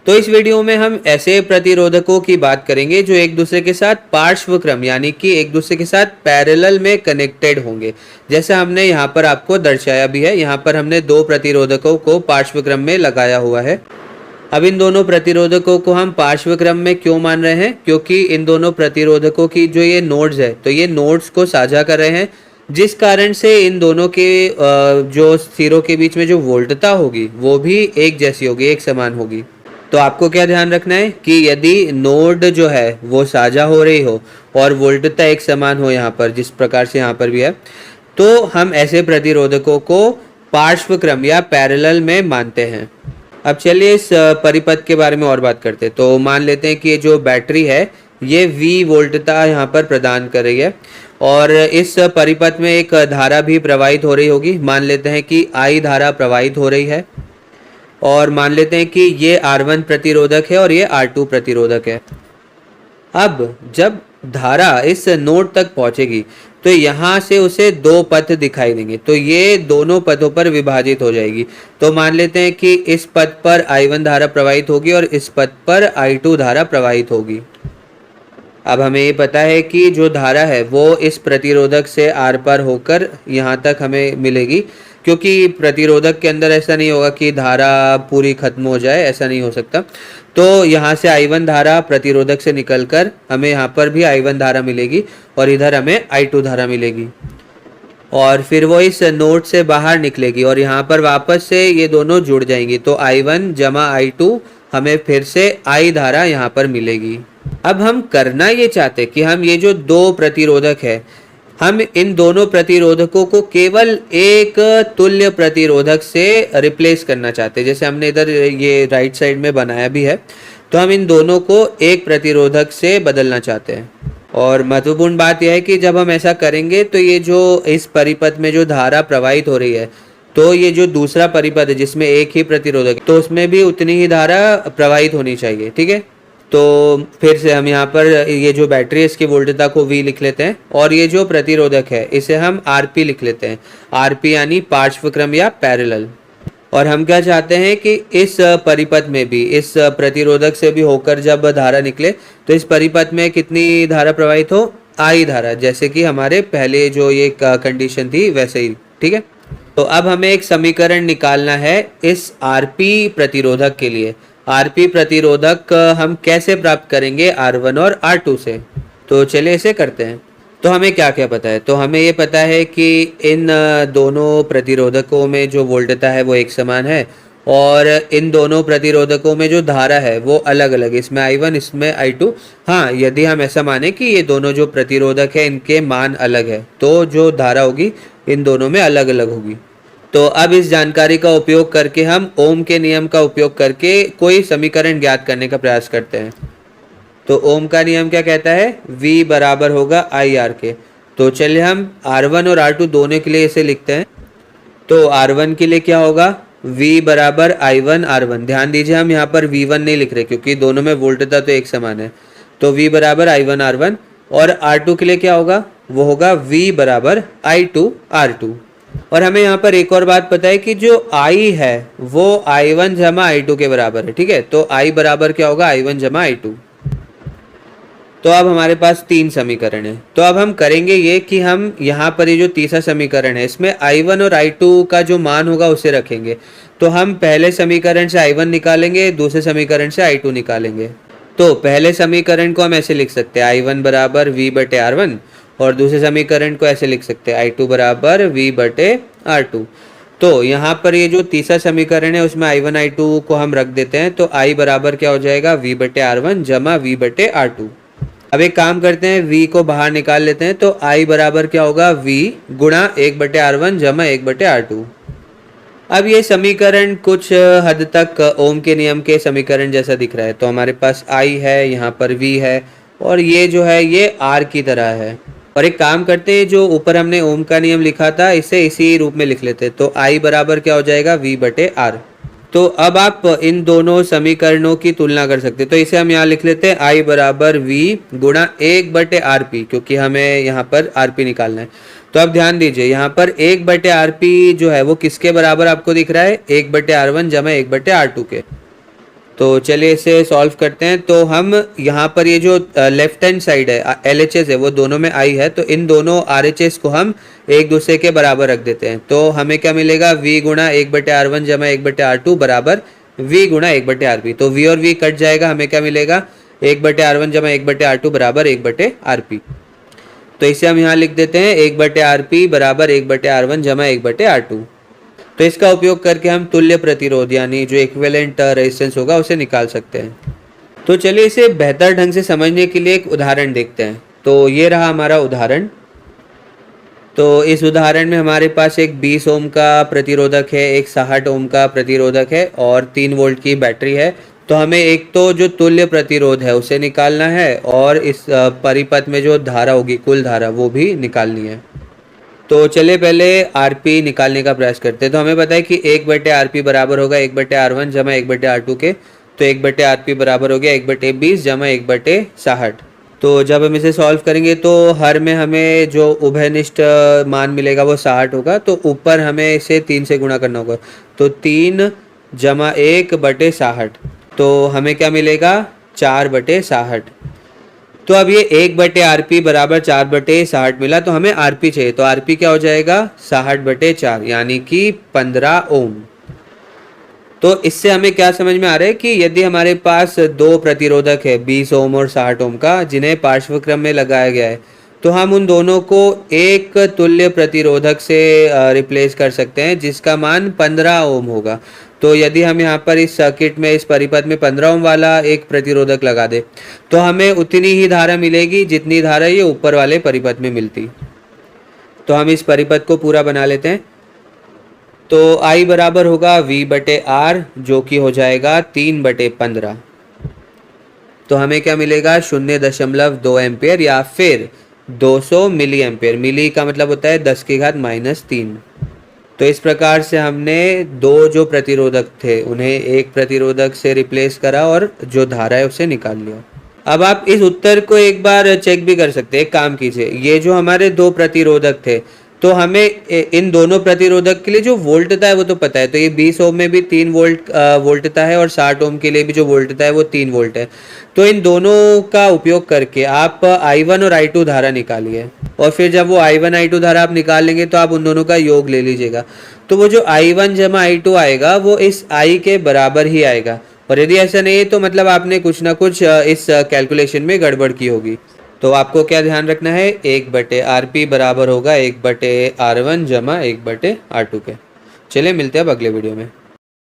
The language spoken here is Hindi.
तो इस वीडियो में हम ऐसे प्रतिरोधकों की बात करेंगे जो एक दूसरे के साथ पार्श्व क्रम यानी कि एक दूसरे के साथ पैरेलल में कनेक्टेड होंगे। जैसे हमने यहाँ पर आपको दर्शाया भी है, यहाँ पर हमने दो प्रतिरोधकों को पार्श्व क्रम में लगाया हुआ है। अब इन दोनों प्रतिरोधकों को हम पार्श्व क्रम में क्यों मान रहे हैं? क्योंकि इन दोनों प्रतिरोधकों की जो ये नोड्स है, तो ये नोड्स को साझा कर रहे हैं, जिस कारण से इन दोनों के जो सिरों के बीच में जो वोल्टता होगी वो भी एक जैसी होगी, एक समान होगी। तो आपको क्या ध्यान रखना है कि यदि नोड जो है वो साझा हो रही हो और वोल्टता एक समान हो, यहाँ पर जिस प्रकार से यहाँ पर भी है, तो हम ऐसे प्रतिरोधकों को पार्श्व क्रम या पैरेलल में मानते हैं। अब चलिए इस परिपथ के बारे में और बात करते हैं। तो मान लेते हैं कि ये जो बैटरी है ये V वोल्टता यहाँ पर प्रदान कर रही है और इस परिपथ में एक धारा भी प्रवाहित हो रही होगी। मान लेते हैं कि I धारा प्रवाहित हो रही है और मान लेते हैं कि ये R1 प्रतिरोधक है और ये R2 प्रतिरोधक है। अब जब धारा इस नोड तक पहुंचेगी तो यहाँ से उसे दो पथ दिखाई देंगे, तो ये दोनों पथों पर विभाजित हो जाएगी। तो मान लेते हैं कि इस पथ पर I1 धारा प्रवाहित होगी और इस पथ पर I2 धारा प्रवाहित होगी। अब हमें ये पता है कि जो धारा है वो इस प्रतिरोधक से आर पार होकर यहाँ तक हमें मिलेगी, क्योंकि प्रतिरोधक के अंदर ऐसा नहीं होगा कि धारा पूरी खत्म हो जाए, ऐसा नहीं हो सकता। तो यहाँ से I1 धारा प्रतिरोधक से निकलकर हमें यहाँ पर भी I1 धारा मिलेगी और इधर हमें I2 धारा मिलेगी और फिर वो इस नोड से बाहर निकलेगी और यहाँ पर वापस से ये दोनों जुड़ जाएंगी। तो I1 जमा I2 हमें फिर से I धारा यहाँ पर मिलेगी। अब हम करना ये चाहते कि हम ये जो दो प्रतिरोधक है, हम इन दोनों प्रतिरोधकों को केवल एक तुल्य प्रतिरोधक से रिप्लेस करना चाहते हैं। जैसे हमने इधर ये राइट साइड में बनाया भी है, तो हम इन दोनों को एक प्रतिरोधक से बदलना चाहते हैं। और महत्वपूर्ण बात यह है कि जब हम ऐसा करेंगे तो ये जो इस परिपथ में जो धारा प्रवाहित हो रही है, तो ये जो दूसरा परिपथ है जिसमें एक ही प्रतिरोधक है, तो उसमें भी उतनी ही धारा प्रवाहित होनी चाहिए। ठीक है, तो फिर से हम यहाँ पर ये जो बैटरी है इसकी वोल्टता को V लिख लेते हैं और ये जो प्रतिरोधक है इसे हम RP लिख लेते हैं। RP यानी पार्श्व क्रम या पैरेलल। और हम क्या चाहते हैं कि इस परिपथ में भी, इस प्रतिरोधक से भी होकर जब धारा निकले तो इस परिपथ में कितनी धारा प्रवाहित हो? I धारा, जैसे कि हमारे पहले जो ये कंडीशन थी वैसे ही। ठीक है, तो अब हमें एक समीकरण निकालना है इस RP प्रतिरोधक के लिए। RP प्रतिरोधक हम कैसे प्राप्त करेंगे? R1 और R2 से। तो चलिए इसे करते हैं। तो हमें क्या क्या पता है? तो हमें ये पता है कि इन दोनों प्रतिरोधकों में जो वोल्टता है वो एक समान है और इन दोनों प्रतिरोधकों में जो धारा है वो अलग अलग, इसमें I1 इसमें I2। हाँ, यदि हम ऐसा माने कि ये दोनों जो प्रतिरोधक है इनके मान अलग है, तो जो धारा होगी इन दोनों में अलग अलग होगी। तो अब इस जानकारी का उपयोग करके हम ओम के नियम का उपयोग करके कोई समीकरण ज्ञात करने का प्रयास करते हैं। तो ओम का नियम क्या कहता है? V बराबर होगा IR के। तो चलिए हम R1 और R2 दोनों के लिए इसे लिखते हैं। तो R1 के लिए क्या होगा? V बराबर I1 R1। ध्यान दीजिए हम यहाँ पर V1 नहीं लिख रहे क्योंकि दोनों में वोल्टता तो एक समान है। तो V बराबर I1 R1। और R2 के लिए क्या होगा? वो होगा V बराबर I2 R2। और हमें यहाँ पर एक और बात पता है कि जो I है वो I1 जमा I2 के बराबर है। ठीक है, तो I बराबर क्या होगा? I1 जमा I2। तो अब हमारे पास तीन समीकरण है। तो अब हम करेंगे ये कि हम यहाँ पर ये जो तीसरा समीकरण है इसमें I1 और I2 का जो मान होगा उसे रखेंगे। तो हम पहले समीकरण से I1 निकालेंगे, दूसरे समीकरण से I2 निकालेंगे। तो पहले समीकरण को हम ऐसे लिख सकते हैं I1 बराबर V बटे R1 और दूसरे समीकरण को ऐसे लिख सकते हैं I2 बराबर V बटे R2। तो यहाँ पर ये जो तीसरा समीकरण है उसमें I1 I2 को हम रख देते हैं। तो I बराबर क्या हो जाएगा? V बटे R1 जमा V बटे R2। अब एक काम करते हैं, V को बाहर निकाल लेते हैं। तो I बराबर क्या होगा? V गुणा 1 बटे R1 जमा 1 बटे R2। अब ये समीकरण कुछ हद तक ओम के नियम के समीकरण जैसा दिख रहा है। तो हमारे पास I है, यहाँ पर V है और ये जो है ये R की तरह है। और एक काम करते हैं, जो ऊपर हमने ओम का नियम लिखा था इसे इसी रूप में लिख लेते हैं। तो I बराबर क्या हो जाएगा? V बटे R। तो अब आप इन दोनों समीकरणों की तुलना कर सकते हैं। तो इसे हम यहाँ लिख लेते हैं I बराबर V गुणा 1 बटे RP, क्योंकि हमें यहाँ पर RP निकालना है। तो अब ध्यान दीजिए यहाँ पर 1 बटे RP जो है वो किसके बराबर आपको दिख रहा है? 1 बटे R1 जमा 1 बटे R2 के। तो चलिए इसे सॉल्व करते हैं। तो हम यहाँ पर ये जो लेफ्ट हैंड साइड है LHS है वो दोनों में I है, तो इन दोनों RHS को हम एक दूसरे के बराबर रख देते हैं। तो हमें क्या मिलेगा, V गुणा 1/R1 जमा 1/R2 बराबर V गुणा 1/RP। तो V और V कट जाएगा, हमें क्या मिलेगा 1/R1 जमा 1/R2 बराबर 1/RP। तो इसे हम यहाँ लिख देते हैं 1/RP बराबर 1/R1 जमा 1/R2। तो इसका उपयोग करके हम तुल्य प्रतिरोध यानी जो इक्विवेलेंट रेजिस्टेंस होगा उसे निकाल सकते हैं। तो चलिए इसे बेहतर ढंग से समझने के लिए एक उदाहरण देखते हैं। तो ये रहा हमारा उदाहरण। तो इस उदाहरण में हमारे पास एक 20 ओम का प्रतिरोधक है, एक 60 ओम का प्रतिरोधक है और 3 वोल्ट की बैटरी है। तो हमें एक तो जो तुल्य प्रतिरोध है उसे निकालना है और इस परिपथ में जो धारा होगी कुल धारा वो भी निकालनी है। तो चलिए पहले RP निकालने का प्रयास करते हैं। तो हमें पता है कि 1/RP बराबर होगा 1/R1 जमा 1/R2 के। तो 1/RP बराबर हो गया 1/20 जमा 1/60। तो जब हम इसे सॉल्व करेंगे तो हर में हमें जो उभयनिष्ठ मान मिलेगा वो 60 होगा। तो ऊपर हमें इसे 3 से गुणा करना होगा। तो 3 जमा 1/60। तो हमें क्या मिलेगा 4/60। तो अब ये 1/RP बराबर 4/60 मिला, तो हमें RP चाहिए। तो RP क्या हो जाएगा 60/4 यानी कि 15 ओम। तो इससे हमें क्या समझ में आ रहा है कि यदि हमारे पास दो प्रतिरोधक है 20 ओम और 60 ओम का जिन्हें पार्श्व क्रम में लगाया गया है, तो हम उन दोनों को एक तुल्य प्रतिरोधक से रिप्लेस कर सकते हैं जिसका मान 15 ओम होगा। तो यदि हम यहाँ पर इस सर्किट में इस परिपथ में 15 ओम वाला एक प्रतिरोधक लगा दे तो हमें उतनी ही धारा मिलेगी जितनी धारा ये ऊपर वाले परिपथ में मिलती। तो हम इस परिपथ को पूरा बना लेते हैं। तो I बराबर होगा V/R जो कि हो जाएगा 3/15। तो हमें क्या मिलेगा 0.2 एम्पियर या फिर 200 मिली एम्पियर। मिली का मतलब होता है 10⁻³ तो इस प्रकार से हमने दो जो प्रतिरोधक थे उन्हें एक प्रतिरोधक से रिप्लेस करा और जो धारा है उसे निकाल लिया। अब आप इस उत्तर को एक बार चेक भी कर सकते हैं। एक काम कीजिए, ये जो हमारे दो प्रतिरोधक थे तो हमें इन दोनों प्रतिरोधक के लिए जो वोल्टता है वो तो पता है। तो ये 20 ओम में भी 3 वोल्ट वोल्टता है और 60 ओम के लिए भी जो वोल्टता है वो 3 वोल्ट है। तो इन दोनों का उपयोग करके आप I1 और I2 धारा निकालिए और फिर जब वो I1 I2 धारा आप निकाल लेंगे तो आप उन दोनों का योग ले लीजिएगा। तो वो जो I1 जमा I2 आएगा वो इस I के बराबर ही आएगा। और यदि ऐसा नहीं है तो मतलब आपने कुछ ना कुछ इस कैलकुलेशन में गड़बड़ की होगी। तो आपको क्या ध्यान रखना है 1/RP बराबर होगा 1/R1 जमा 1/R2 के। चलिए मिलते हैं अब अगले वीडियो में।